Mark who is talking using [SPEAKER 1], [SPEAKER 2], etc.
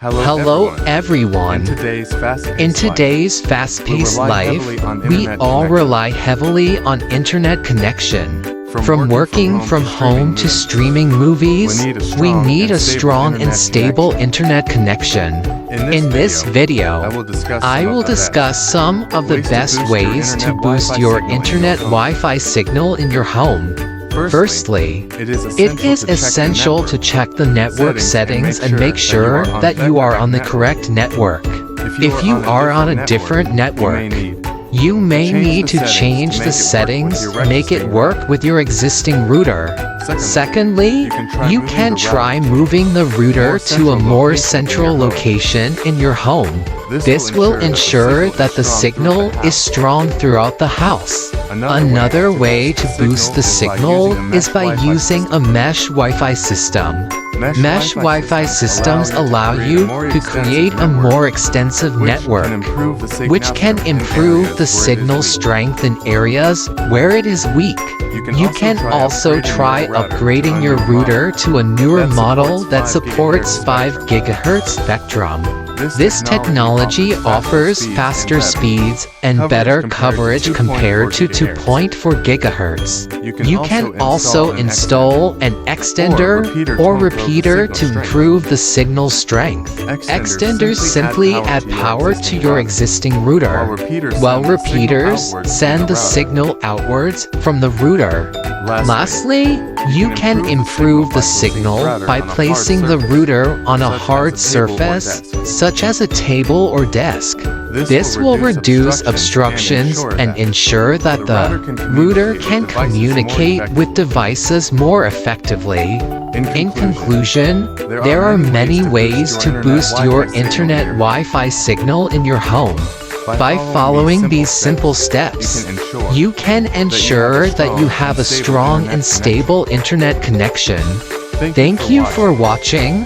[SPEAKER 1] Hello everyone. In today's fast-paced life, we all rely heavily on internet connection. From working from home to streaming movies, we need a strong and stable internet connection. In this video, I will discuss some of the best ways to boost your internet Wi-Fi signal in your home. Firstly, it is essential to check the network settings and make sure that you are on the correct network. If you are on a different network, you may need to change the settings, make it work with your existing router. Secondly, you can try moving the router to a more central location in your home. This will ensure that the signal is strong throughout the house. Another way to boost the signal is by using a mesh Wi-Fi system. Mesh Wi-Fi systems allow you to create a more extensive network, which can improve the signal strength in areas where it is weak. You can also try upgrading your router to a newer model that supports 5 GHz spectrum. This technology offers faster speeds and better coverage compared to 2.4 GHz. You can also install an extender or repeater to improve the signal strength. Extenders simply add power to your existing router, while repeaters send the signal outwards from the router. Lastly, you can improve the signal by placing the router on a hard surface, such as a table or desk. This will reduce obstructions and ensure that the router can communicate with devices more effectively. In conclusion, there are many ways to boost your internet Wi-Fi signal in your home. By following these simple steps, you can ensure that you have a strong and stable internet connection. Thank you for watching.